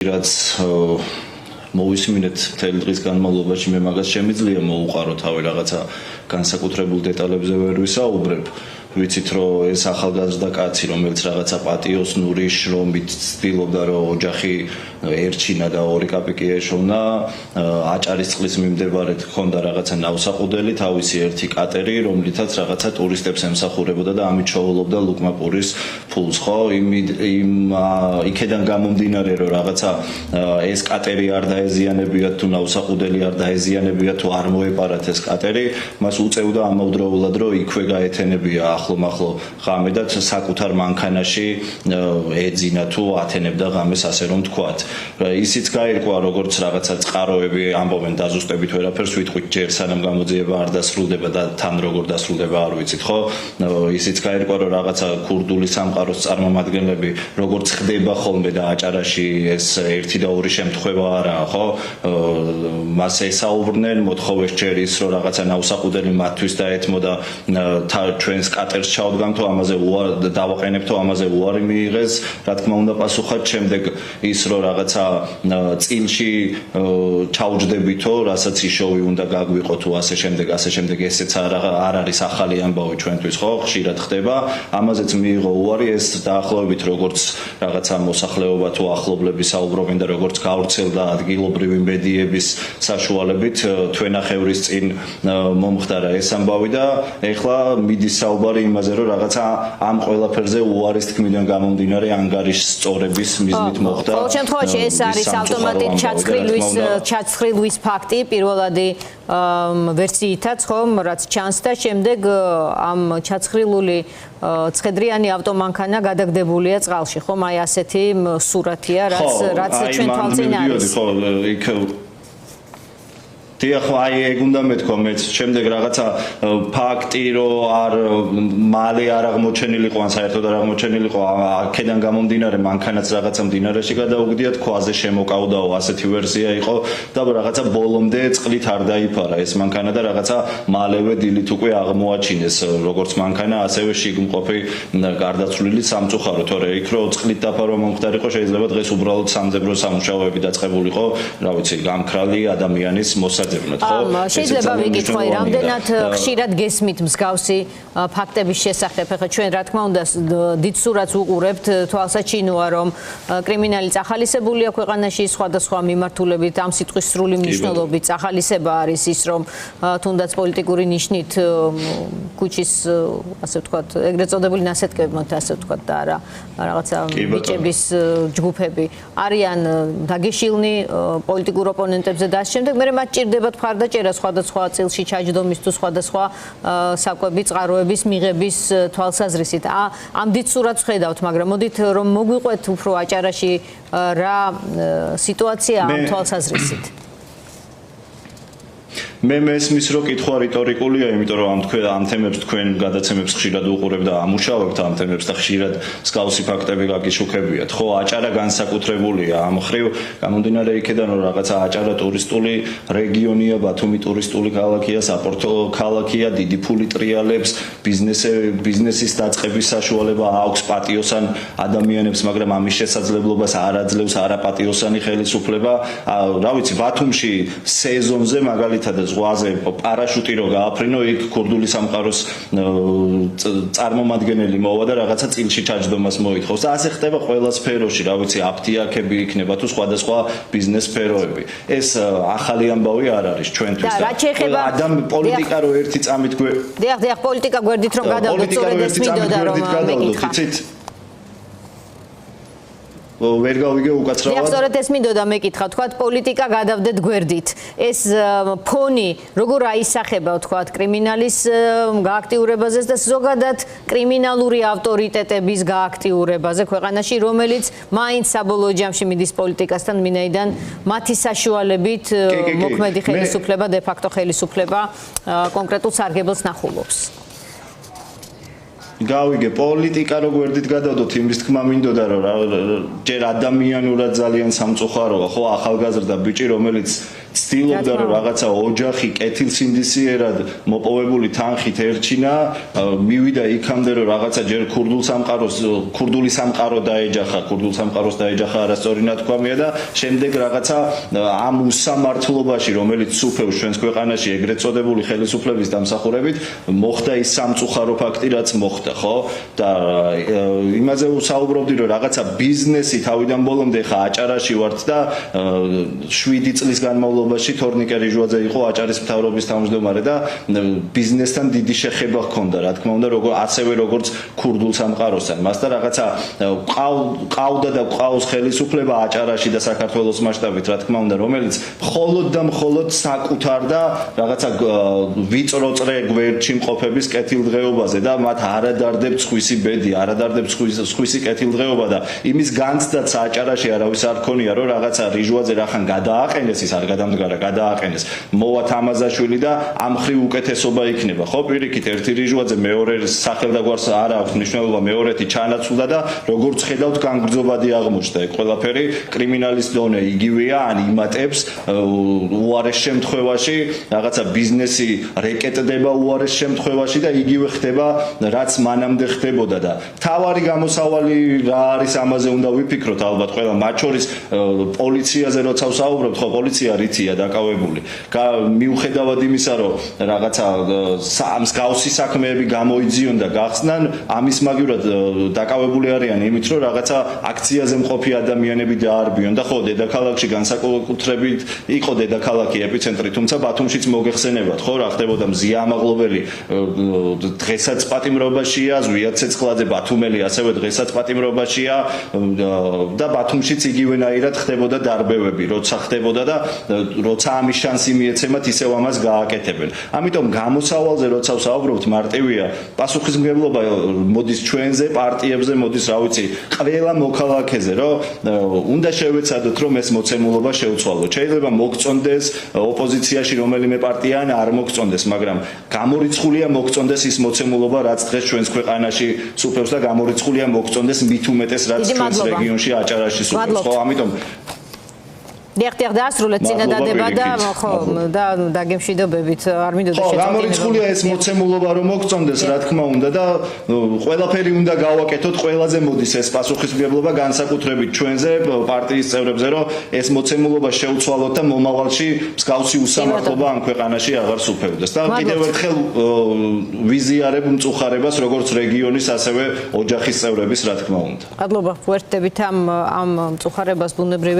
რაც მოვისმინეთ მთელი დღის განმავლობაში მე მაგას შემიძლია მოუყარო თავი რაღაცა განსაკუთრებულ დეტალებზე ვერ ვისაუბრებ ვიცით რომ ეს ახალგაზრდა კაცი რომელიც რაღაცა პატიოს ნურის შრომით ცდილობდა რომ ოჯახი ერჩინა და 2 კაპიკი ეშოვნა აჭარის წყლის მიმდებარედ ჰქონდა რაღაცა ნავსაყუდელი თავისი ერთი კატერი რომლითაც რაღაცა ტურისტებს ემსახურებოდა და ამით შოულობდა ლუკმაპურის ფულს ხო იქედან გამომდინარე რომ რაღაცა ეს კატერი არ დაეზიანებიათ თუ ნავსაყუდელი არ დაეზიანებიათ თუ არ მოეპარათ ეს კატერი მას უწევდა ამავდროულად რომ იქვე გაეთენებია ახლო ღამე და საკუთარ მანქანაში ეძინა თუ ათენებდა ღამეს ასე რომ თქვათ ისიც გაირკვა როგორც რაღაცა წყაროები ამბობენ დაზუსტებით ვერაფერს ვიტყვით ჯერ სანამ გამოძიება არ დასრულდება და თან როგორ დასრულდება არ ვიცით ხო ისიც გაირკვა რომ რაღაცა ქურდული სამყაროს წარმომადგენლები როგორც ხდება ხოლმე და აჭარაში ეს 1 და 2 შემთხვევა არაა ხო მას ესაუბრნენ მოთხოვეს ჯერ ის რომ რაღაცა ნავსაყუდელი მათთვის დაეთმოდა ჩვენს კატერს ჩავდგამთო ამაზე უარი დავაყენებთო ამაზე უარი მიიღეს რა თქმა უნდა პასუხად შემდეგ ის რომ რაღაცა წილში ჩაუჯდებითო რასაც ისოვი უნდა გაგვიყო თუ ასე შემდეგ ესეც არ არის ახალი ამბავი ჩვენთვის ხო ხშირად ხდება ამაზეც მიიღო უარი ეს დაახლოებით როგორც რაღაცა მოსახლეობა თუ ახლობლები საუბრობენ და როგორც გავრცელდა ადგილობრივი მედიების საშუალებით თვენახევრის წინ მომხდარა ეს ამბავი და ეხლა მიდის საუბარი იმაზე რომ რაღაცა ამ ყველაფერზე უარის თქმიდან გამომდინარე ანგარიშ სწორების მიზნით მოხდა ყოველ შემთხვევაში ეს არის ავტომატით ჩაცხრილვის ფაქტი პირველადი ვერსიითაც ხომ რაც ჩანს და შემდეგ ამ ჩაცხრილული ცხედრიანი ავტომანქანა გადაგდებულია წყალში ხომ აი ასეთი სურათია რაც ჩვენ თვალწინ არის დიახ აი ეგ უნდა მეთქვა მეც შემდეგ რაღაცა ფაქტი რომ არ მალე არ აღმოჩენილიყო ან საერთოდ არ აღმოჩენილიყო აქედან გამომდინარე მანქანაც რაღაცა მდინარეში გადაუგდიათ ქვაზე შემოკავდაო ასეთი ვერსია იყო და რაღაცა ბოლომდე წყლით არ დაიფარა ეს მანქანა და რაღაცა მალევე დილით უკვე აღმოაჩინეს როგორც მანქანა ასევე შიგმყოფი გარდაცვლილი სამწუხარო თორე იქ რომ წყლით დაფარვა მომხდარიყო შეიძლება დღეს უბრალოდ სამძებრო სამუშაოები დაწყებულიყო რა ვიცი გამქრალი ადამიანის შეიძლება ვიკითხო რამდენად ხშირად გესმით მსგავსი ფაქტების შესახებ ახლა ჩვენ რა თქმა უნდა დიდ სურათს უყურებთ თვალსაჩინოა რომ კრიმინალი წახალისებულია ქვეყანაში სხვადასხვა მიმართულებით ამ სიტყვის სრული მნიშვნელობით წახალისება არის ის რომ თუნდაც პოლიტიკური ნიშნით კუჩის ასე ვთქვათ ეგრეთ წოდებული ნასეტკებმოთ ასე ვთქვათ და არა რაღაცა ბიჭების ჯგუფები არიან დაგეშილნი პოლიტიკურ ოპონენტებზე და ამ შემდეგ მე მათ ჭირდებათ მხარდაჭერა სხვადასხვა წილში ჩაჯდომის თუ სხვადასხვა საკვები წყაროების მიღების თვალსაზრისით ამ დიდ სურათს ხედავთ მაგრამ მოდით რომ მოგვიყვეთ უფრო აჭარაში რა სიტუაცია ამ თვალსაზრისით მე მესმის რომ კითხვა რიტორიკულია, იმიტომ რომ ამ თემებს თქვენ გადაცემებს ხშირად უყურებთ და ამუშავებთ ამ თემებს და ხშირად მსგავსი ფაქტები გაგიშუქებიათ. ხო, აჭარა განსაკუთრებულია ამ მხრივ, გამომდინარე იქედან რომ რაღაცა აჭარა ტურისტული რეგიონია, ბათუმი ტურისტული ქალაქია, საპორტო ქალაქია, დიდი ფული ტრიალებს, ბიზნესის დაწყების საშუალება აქვს პატიოსან ადამიანებს, მაგრამ ამის შესაძლებლობას არ აძლევს არაპატიოსანი ხელისუფლება. რა ვიცი, ბათუმში სეზონზე მაგალითად ზღვაზე პარაშუტი რო გააფრინო იქ ქურდული სამყაროს წარმომადგენელი მოვა და რაღაცა წილში ჩაჯდომას მოითხოვს და ასე ხდება ყველა სფეროში რა ვიცი აფთიაქები იქნება თუ სხვადასხვა ბიზნეს სფეროები ეს ახალი ამბავი არ არის ჩვენთვის და ადამ პოლიტიკა რო ერთი წამით დიახ პოლიტიკა გვერდით რომ გადავდოთ სწორედ ეს მინდოდა რომ მეკითხა ვერ გავიგე უკაცრავად. დიახ, სწორედ ეს მინდოდა მეკითხა, თქვათ პოლიტიკა გადავდეთ გვერდით. ეს ფონი როგორ აისახება, თქვათ, კრიმინალის გააქტიურებაზე და ზოგადად კრიმინალური ავტორიტეტების გააქტიურებაზე ქვეყანაში, რომელიც მაინც საბოლოო ჯამში მიდის პოლიტიკასთან, მინაიდან მათი საშუალებით მოქმედი ხელისუფლება, დე ფაქტო ხელისუფლება კონკრეტულ სარგებელს ნახულობს. გავიგე პოლიტიკა როგვერდით გადავდოთ იმის თქმა მინდოდა რომ ჯერ ადამიანურად ძალიან სამწუხაროა ხო ახალგაზრდა ბიჭი რომელიც ცდილობდა რომ რაღაცა ოჯახი კეთილსინდისიერად მოპოვებული თანხით ერჩინა, მივიდა იქამდე რომ რაღაცა ჯერ ქურდული სამყარო დაეჯახა არასწორი ნათქვამია და შემდეგ რაღაცა ამ უსამართლობაში რომელიც სუფევს ჩვენს ქვეყანაში ეგრეთ წოდებული ხელისუფლების დამსახურებით მოხდა ის სამწუხარო ფაქტი რაც მოხდა, ხო? და იმაზე ვსაუბრობდი რომ რაღაცა ბიზნესი თავიდან ბოლომდე ხა აჭარაში ვართ და 7 წლის განმავლობაში თორნიკე რიჟვაძე იყო აჭარის მთავრობის თავმჯდომარე და ბიზნესთან დიდი შეხება ჰქონდა, რა თქმა უნდა, ასევე როგორც ქურდულ სამყაროსთან. მასთან რაღაცა ყავდა და ყავს ხელისუფლება აჭარაში და საქართველოს მასშტაბით, რა თქმა უნდა, რომელიც მხოლოდ და მხოლოდ საკუთარ და რაღაცა ვიწროწრე გვერდში მყოფების კეთილდღეობაზე და მათ არადარდებთ სხვისი ბედი, არადარდებთ სხვისი კეთილდღეობა და იმის განცდაც აჭარაში არავის არ ქონია, რომ რაღაცა რიჟვაძე რახან გადააყენეს, ის არ გადამდგარა, გადააყენეს. მოვა თამაზაშვილი და ამ ხრივ უკეთესობა იქნება, ხო? პირიქით ერთი რიჟვაძე მეორე სახელდაგვარს არ აქვს მნიშვნელობა, მეორეთი ჩანაცვლა და როგორც ხედავთ განგრძობადი აღმოჩნდა. ეგ ყველაფერი კრიმინალის დონე იგივეა, ან იმატებს უარეს შემთხვევაში, რაღაცა ბიზნესი რეკეტდება უარეს შემთხვევაში და იგივე ხდება, რაც მანამდე ხდებოდა და თავარი გამოსავალი რა არის ამაზე უნდა ვიფიქროთ ალბათ ყველა, მათ შორის პოლიციაზე როცა ვსაუბრობთ, ხო პოლიცია რითია დაკავებული. მიუხედავად იმისა, რომ რაღაცა მსგავსი საქმეები გამოიძიონ და გახსნან, ამის მაგივრად დაკავებული არიან იმით, რომ რაღაცა აქციაზე მყოფი ადამიანები დაარბიონ და ხო დედაქალაქში განსაკუთრებით იყო დედაქალაქი ეპიცენტრი, თუმცა ბათუმშიც მოგეხსენებათ, ხო რა ხდებოდა მზია ამაღლობელი დღესაც პატიმრობაშია, ზვიად ცეცხლაძე ბათუმელი ასევე დღესაც პატიმრობაშია და ბათუმშიც იგივენაირად ხდებოდა დარბევები, როცა ხდებოდა და როცა ამის შანსი მიეცემათ, ისევ ამას გააკეთებენ. ამიტომ გამოსავალზე როცა ვსაუბრობთ, მარტივია, პასუხისმგებლობა მოდის ჩვენზე, პარტიებზე, მოდის, რა ვიცი, ყველა მოქალაქეზე, რომ უნდა შევეცადოთ, რომ ეს მოცემულობა შევცვალოთ. შეიძლება მოგწონდეს ოპოზიციაში რომელიმე პარტია ან არ მოგწონდეს, მაგრამ გამორიცხულია მოგწონდეს ის მოცემულობა, რაც დღეს ჩვენს ქვეყანაში სუფევს და გამორიცხულია მოგწონდეს მით უმეტეს, რაც ჩვენს რეგიონში აჭარაში სუფევს. ხო, ამიტომ დიახ, დაასრულეთ წინადადება და ხო და დაგემშვიდობებით არ მინდოდა შეწყვეტინება. ხო, გამორიცხულია ეს მოცემულობა რომ მოგწონდეს, რა თქმა უნდა და ყველაფერი უნდა გავაკეთოთ, ყველაზე მოდის ეს პასუხისმგებლობა განსაკუთრებით ჩვენზე, პარტიის წევრებზე, რომ ეს მოცემულობა შევცვალოთ და მომავალში მსგავსი უსამართლობა ამ ქვეყანაში აღარ სუფევდეს. და კიდევ ერთხელ ვიზიარებ მწუხარებას როგორც რეგიონის, ასევე ოჯახის წევრების, რა თქმა უნდა. მადლობა, ვერთდებით ამ მწუხარებას ბუნებრივია